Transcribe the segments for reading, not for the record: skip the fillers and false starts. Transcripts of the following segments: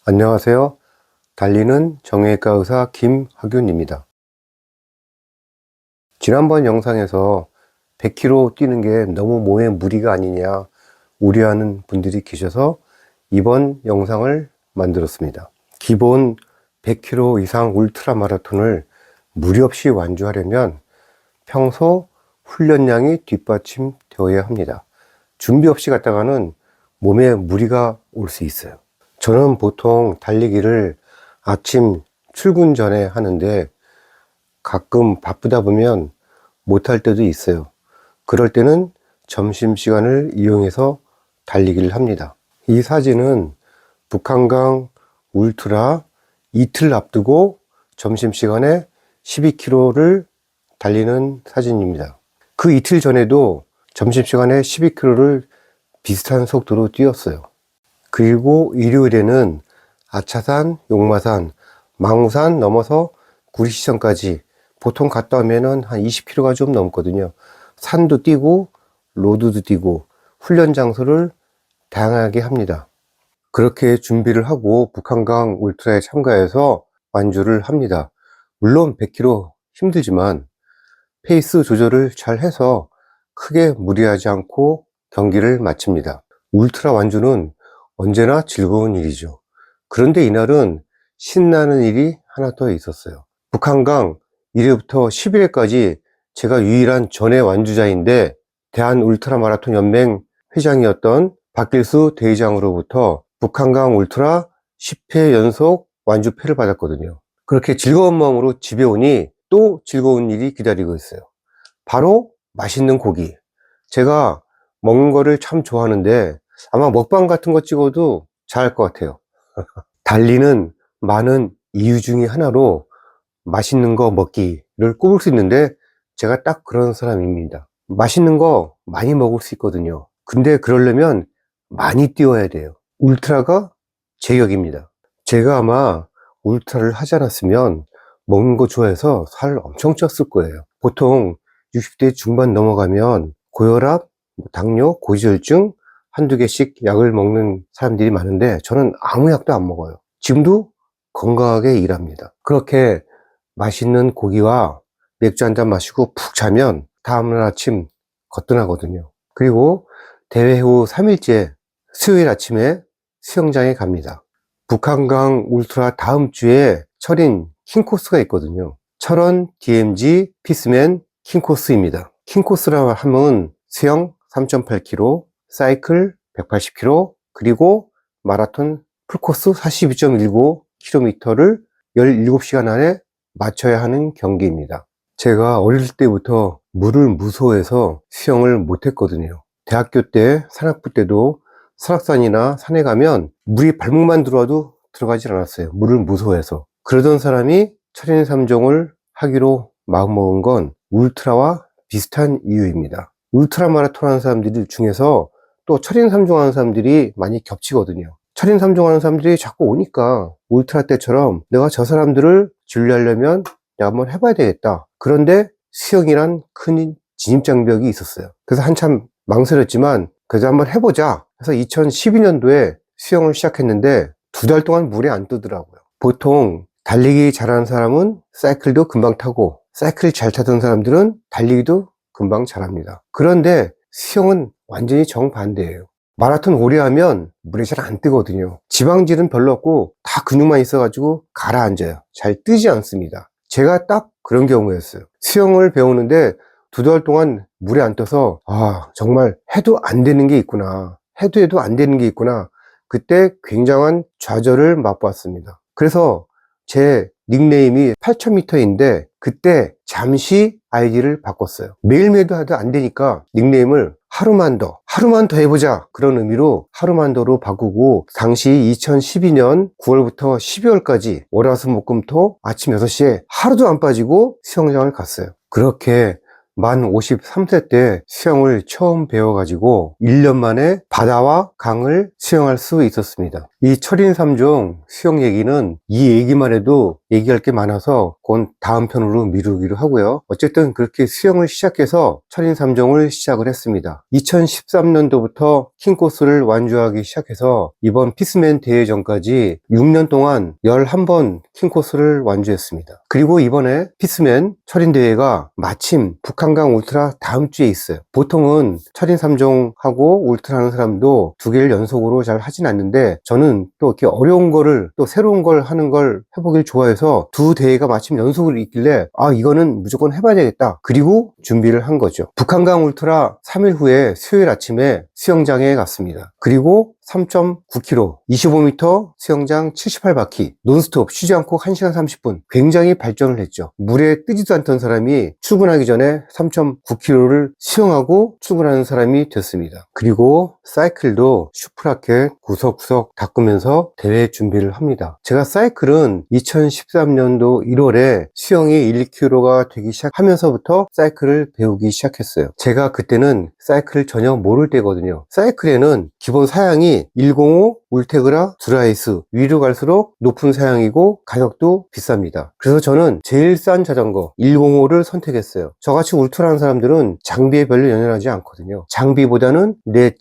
안녕하세요. 달리는 정형외과 의사 김학윤입니다. 지난번 영상에서 100km 뛰는 게 너무 몸에 무리가 아니냐 우려하는 분들이 계셔서 이번 영상을 만들었습니다. 기본 100km 이상 울트라 마라톤을 무리 없이 완주하려면 평소 훈련량이 뒷받침되어야 합니다. 준비 없이 갔다가는 몸에 무리가 올 수 있어요. 저는 보통 달리기를 아침 출근 전에 하는데 가끔 바쁘다 보면 못할 때도 있어요. 그럴 때는 점심시간을 이용해서 달리기를 합니다. 이 사진은 북한강 울트라 이틀 앞두고 점심시간에 12km를 달리는 사진입니다. 그 이틀 전에도 점심시간에 12km를 비슷한 속도로 뛰었어요. 그리고 일요일에는 아차산, 용마산, 망우산 넘어서 구리시청까지 보통 갔다 오면은 한 20km가 좀 넘거든요. 산도 뛰고 로드도 뛰고 훈련 장소를 다양하게 합니다. 그렇게 준비를 하고 북한강 울트라에 참가해서 완주를 합니다. 물론 100km 힘들지만 페이스 조절을 잘 해서 크게 무리하지 않고 경기를 마칩니다. 울트라 완주는 언제나 즐거운 일이죠. 그런데 이날은 신나는 일이 하나 더 있었어요. 북한강 1회부터 11회까지 제가 유일한 전회 완주자인데 대한울트라마라톤연맹 회장이었던 박길수 대회장으로부터 북한강 울트라 10회 연속 완주패를 받았거든요. 그렇게 즐거운 마음으로 집에 오니 또 즐거운 일이 기다리고 있어요. 바로 맛있는 고기. 제가 먹는 거를 참 좋아하는데 아마 먹방 같은 거 찍어도 잘할 것 같아요. 달리는 많은 이유 중에 하나로 맛있는 거 먹기를 꼽을 수 있는데 제가 딱 그런 사람입니다. 맛있는 거 많이 먹을 수 있거든요. 근데 그러려면 많이 뛰어야 돼요. 울트라가 제격입니다. 제가 아마 울트라를 하지 않았으면 먹는 거 좋아해서 살 엄청 쪘을 거예요. 보통 60대 중반 넘어가면 고혈압, 당뇨, 고지혈증 한두 개씩 약을 먹는 사람들이 많은데 저는 아무 약도 안 먹어요. 지금도 건강하게 일합니다. 그렇게 맛있는 고기와 맥주 한잔 마시고 푹 자면 다음날 아침 거뜬하거든요. 그리고 대회 후 3일째 수요일 아침에 수영장에 갑니다. 북한강 울트라 다음 주에 철인 킹코스가 있거든요. 철원 DMG 피스맨 킹코스입니다. 킹코스라 하면 수영 3.8km, 사이클 180km, 그리고 마라톤 풀코스 42.19km를 17시간 안에 맞춰야 하는 경기입니다. 제가 어릴 때부터 물을 무서워해서 수영을 못했거든요. 대학교 때, 산악부 때도 설악산이나 산에 가면 물이 발목만 들어와도 들어가질 않았어요. 물을 무서워해서. 그러던 사람이 철인 3종을 하기로 마음먹은 건 울트라와 비슷한 이유입니다. 울트라 마라톤 하는 사람들 중에서 또 철인 3종 하는 사람들이 많이 겹치거든요. 철인 3종 하는 사람들이 자꾸 오니까 울트라 때처럼 내가 저 사람들을 진료하려면 내가 한번 해봐야 되겠다. 그런데 수영이란 큰 진입장벽이 있었어요. 그래서 한참 망설였지만 그래도 한번 해보자 해서 2012년도에 수영을 시작했는데 2달 동안 물에 안 뜨더라고요. 보통 달리기 잘하는 사람은 사이클도 금방 타고 사이클 잘 타던 사람들은 달리기도 금방 잘합니다. 그런데 수영은 완전히 정반대예요. 마라톤 오래 하면 물에 잘 안 뜨거든요. 지방질은 별로 없고 다 근육만 있어가지고 가라앉아요. 잘 뜨지 않습니다. 제가 딱 그런 경우였어요. 수영을 배우는데 2달 동안 물에 안 떠서 정말 해도 안 되는 게 있구나. 해도 안 되는 게 있구나. 그때 굉장한 좌절을 맛보았습니다. 그래서 제 닉네임이 8000m인데 그때 잠시 아이디를 바꿨어요. 매일매일 해도 안 되니까 닉네임을 하루만 더 해보자, 그런 의미로 하루만 더로 바꾸고 당시 2012년 9월부터 12월까지 월화수목금토 아침 6시에 하루도 안 빠지고 수영장을 갔어요. 그렇게 만 53세 때 수영을 처음 배워가지고 1년 만에 바다와 강을 수영할 수 있었습니다. 이 철인 3종 수영 얘기는 이 얘기만 해도 얘기할 게 많아서 무조건 다음 편으로 미루기로 하고요. 어쨌든 그렇게 수영을 시작해서 철인 3종을 시작을 했습니다. 2013년도부터 킹 코스를 완주하기 시작해서 이번 피스맨 대회 전까지 6년 동안 11번 킹 코스를 완주했습니다. 그리고 이번에 피스맨 철인 대회가 마침 북한강 울트라 다음 주에 있어요. 보통은 철인 3종하고 울트라 하는 사람도 두 개를 연속으로 잘 하진 않는데, 저는 또 이렇게 어려운 거를 또 새로운 걸 하는 걸 해보길 좋아해서 두 대회가 마침 연속으로 있길래 이거는 무조건 해봐야 되겠다. 그리고 준비를 한 거죠. 북한강 울트라 3일 후에 수요일 아침에 수영장에 갔습니다. 그리고 3.9km, 25m 수영장 78바퀴, 논스톱 쉬지 않고 1시간 30분. 굉장히 발전을 했죠. 물에 뜨지도 않던 사람이 출근하기 전에 3.9km를 수영하고 출근하는 사람이 됐습니다. 그리고 사이클도 슈프라켓 구석구석 닦으면서 대회 준비를 합니다. 제가 사이클은 2013년도 1월에 수영이 1km가 되기 시작하면서부터 사이클을 배우기 시작했어요. 제가 그때는 사이클을 전혀 모를 때거든요. 사이클에는 기본 사양이 105, 울테그라, 드라이스, 위로 갈수록 높은 사양이고 가격도 비쌉니다. 그래서 저는 제일 싼 자전거 105를 선택했어요. 저같이 울트라하는 사람들은 장비에 별로 연연하지 않거든요. 장비보다는 내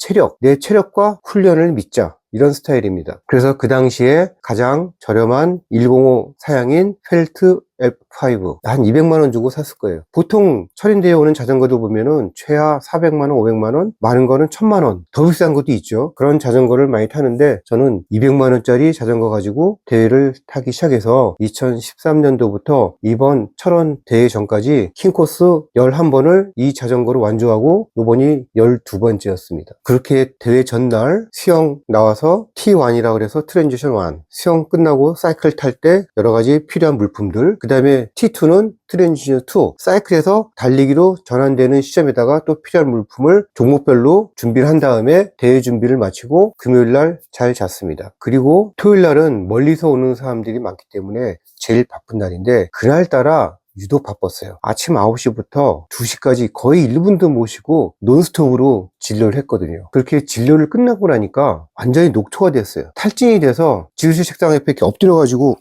체력과 훈련을 믿자, 이런 스타일입니다. 그래서 그 당시에 가장 저렴한 105 사양인 펠트 F5 한 200만원 주고 샀을 거예요. 보통 철인대회 오는 자전거도 보면은 최하 400만원, 500만원, 많은 거는 1000만원, 더 비싼 것도 있죠. 그런 자전거를 많이 타는데 저는 200만원짜리 자전거 가지고 대회를 타기 시작해서 2013년도부터 이번 철원 대회 전까지 킹코스 11번을 이 자전거로 완주하고 이번이 12번째였습니다. 그렇게 대회 전날 수영 나와서 T1이라고 그래서 트랜지션 1, 수영 끝나고 사이클 탈 때 여러 가지 필요한 물품들, 그 다음에 T2는 트랜지션 2, 사이클에서 달리기로 전환되는 시점에다가 또 필요한 물품을 종목별로 준비를 한 다음에 대회 준비를 마치고 금요일날 잘 잤습니다. 그리고 토요일날은 멀리서 오는 사람들이 많기 때문에 제일 바쁜 날인데, 그날따라 유독 바빴어요. 아침 9시부터 2시까지 거의 1분도 못 쉬고 논스톱으로 진료를 했거든요. 그렇게 진료를 끝나고 나니까 완전히 녹초가 됐어요. 탈진이 돼서 지휘실 책상 옆에 이렇게 엎드려가지고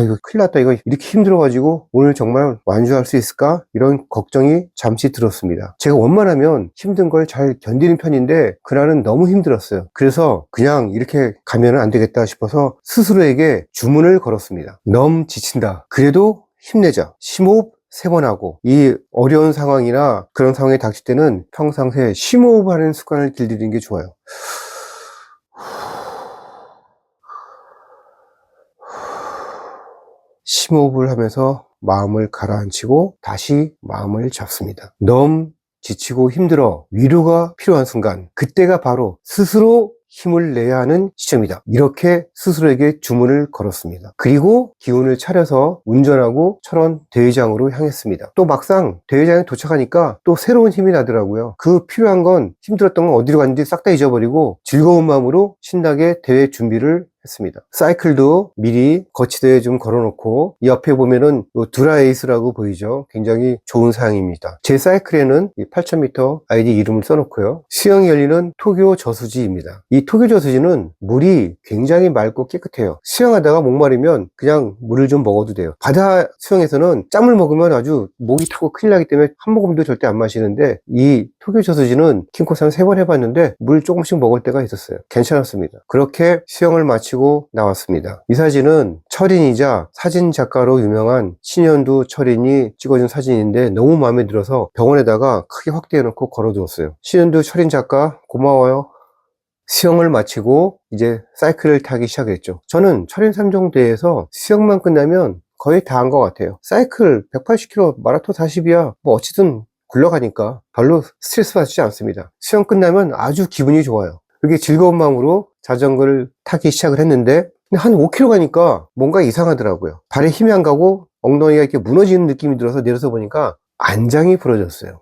이거 큰일 났다. 이거 이렇게 힘들어가지고 오늘 정말 완주할 수 있을까? 이런 걱정이 잠시 들었습니다. 제가 원만하면 힘든 걸 잘 견디는 편인데 그날은 너무 힘들었어요. 그래서 그냥 이렇게 가면 안 되겠다 싶어서 스스로에게 주문을 걸었습니다. 너무 지친다. 그래도 힘내자. 심호흡 3번 하고, 이 어려운 상황이나 그런 상황에 닥칠 때는 평상시에 심호흡하는 습관을 길들이는 게 좋아요. 심호흡을 하면서 마음을 가라앉히고 다시 마음을 잡습니다. 너무 지치고 힘들어 위로가 필요한 순간, 그때가 바로 스스로 힘을 내야 하는 시점이다. 이렇게 스스로에게 주문을 걸었습니다. 그리고 기운을 차려서 운전하고 철원 대회장으로 향했습니다. 또 막상 대회장에 도착하니까 또 새로운 힘이 나더라고요. 그 필요한 건, 힘들었던 건 어디로 갔는지 싹 다 잊어버리고 즐거운 마음으로 신나게 대회 준비를 했습니다. 사이클도 미리 거치대에 좀 걸어놓고, 이 옆에 보면은 드라에이스라고 보이죠. 굉장히 좋은 사양입니다. 제 사이클에는 8000m 아이디 이름을 써놓고요. 수영이 열리는 토교 저수지입니다. 이 토교 저수지는 물이 굉장히 맑고 깨끗해요. 수영하다가 목마르면 그냥 물을 좀 먹어도 돼요. 바다 수영에서는 짬을 먹으면 아주 목이 타고 큰일 나기 때문에 한 모금도 절대 안 마시는데, 이 토교 저수지는 킹코스 한 3번 해봤는데 물 조금씩 먹을 때가 있었어요. 괜찮았습니다. 그렇게 수영을 마치고 나왔습니다. 이 사진은 철인이자 사진 작가로 유명한 신현두 철인이 찍어준 사진인데 너무 마음에 들어서 병원에다가 크게 확대해 놓고 걸어두었어요. 신현두 철인 작가 고마워요. 수영을 마치고 이제 사이클을 타기 시작했죠. 저는 철인 3종 대회에서 수영만 끝나면 거의 다 한 것 같아요. 사이클 180km, 마라톤 40이야 뭐 어찌든 굴러가니까 별로 스트레스 받지 않습니다. 수영 끝나면 아주 기분이 좋아요. 그게 즐거운 마음으로 자전거를 타기 시작을 했는데, 한 5km 가니까 뭔가 이상하더라고요. 발에 힘이 안 가고 엉덩이가 이렇게 무너지는 느낌이 들어서 내려서 보니까 안장이 부러졌어요.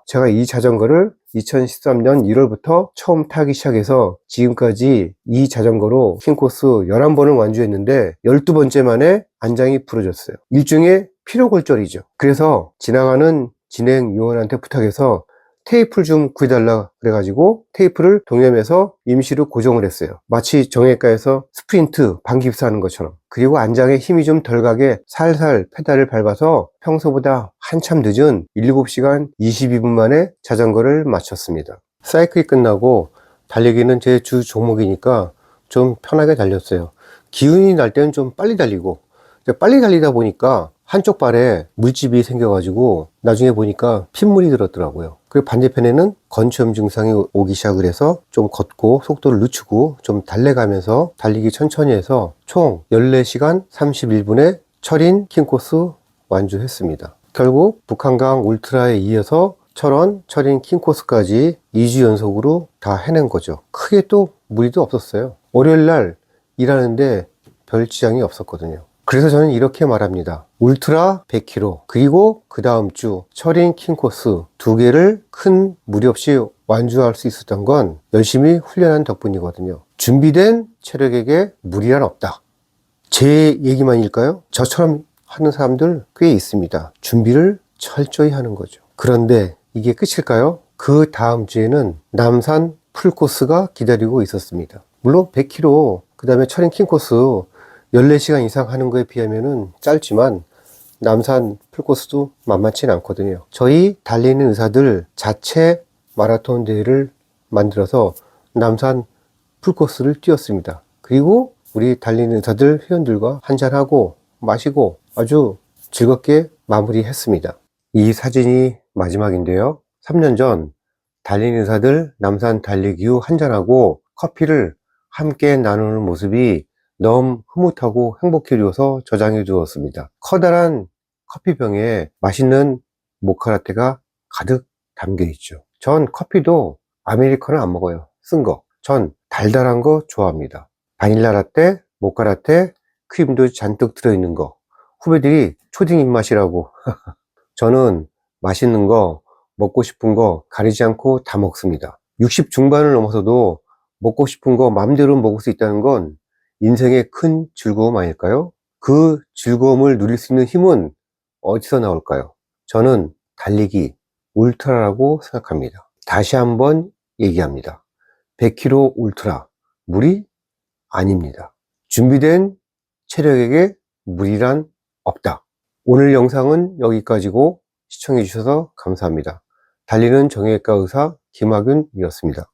제가 이 자전거를 2013년 1월부터 처음 타기 시작해서 지금까지 이 자전거로 킹코스 11번을 완주했는데 12번째 만에 안장이 부러졌어요. 일종의 피로골절이죠. 그래서 지나가는 진행 요원한테 부탁해서 테이프를 좀 구해달라 그래가지고 테이프를 동염해서 임시로 고정을 했어요. 마치 정형외과에서 스프린트 반깁스하는 것처럼. 그리고 안장에 힘이 좀 덜 가게 살살 페달을 밟아서 평소보다 한참 늦은 7시간 22분 만에 자전거를 마쳤습니다. 사이클이 끝나고 달리기는 제 주 종목이니까 좀 편하게 달렸어요. 기운이 날 때는 좀 빨리 달리고, 빨리 달리다 보니까 한쪽 발에 물집이 생겨가지고 나중에 보니까 핏물이 들었더라고요. 그리고 반대편에는 건초염 증상이 오기 시작을 해서 좀 걷고 속도를 늦추고 좀 달래가면서 달리기 천천히 해서 총 14시간 31분에 철인 킹코스 완주했습니다. 결국 북한강 울트라에 이어서 철원, 철인 킹코스까지 2주 연속으로 다 해낸 거죠. 크게 또 무리도 없었어요. 월요일 날 일하는데 별 지장이 없었거든요. 그래서 저는 이렇게 말합니다. 울트라 100km 그리고 그 다음 주 철인 킹코스 2개를 큰 무리 없이 완주할 수 있었던 건 열심히 훈련한 덕분이거든요. 준비된 체력에게 무리란 없다. 제 얘기만일까요? 저처럼 하는 사람들 꽤 있습니다. 준비를 철저히 하는 거죠. 그런데 이게 끝일까요? 그 다음 주에는 남산 풀코스가 기다리고 있었습니다. 물론 100km 그 다음에 철인 킹코스 14시간 이상 하는 거에 비하면은 짧지만 남산 풀코스도 만만치는 않거든요. 저희 달리는 의사들 자체 마라톤 대회를 만들어서 남산 풀코스를 뛰었습니다. 그리고 우리 달리는 의사들 회원들과 한잔하고 마시고 아주 즐겁게 마무리했습니다. 이 사진이 마지막인데요. 3년 전 달리는 의사들 남산 달리기 후 한잔하고 커피를 함께 나누는 모습이 너무 흐뭇하고 행복해져서 저장해 두었습니다. 커다란 커피병에 맛있는 모카라떼가 가득 담겨 있죠. 전 커피도 아메리카노 안 먹어요. 쓴 거. 전 달달한 거 좋아합니다. 바닐라 라떼, 모카라떼, 크림도 잔뜩 들어있는 거. 후배들이 초딩 입맛이라고. 저는 맛있는 거, 먹고 싶은 거 가리지 않고 다 먹습니다. 60 중반을 넘어서도 먹고 싶은 거 마음대로 먹을 수 있다는 건 인생의 큰 즐거움 아닐까요? 그 즐거움을 누릴 수 있는 힘은 어디서 나올까요? 저는 달리기, 울트라라고 생각합니다. 다시 한번 얘기합니다. 100km 울트라, 무리 아닙니다. 준비된 체력에게 무리란 없다. 오늘 영상은 여기까지고 시청해 주셔서 감사합니다. 달리는 정형외과 의사 김학윤이었습니다.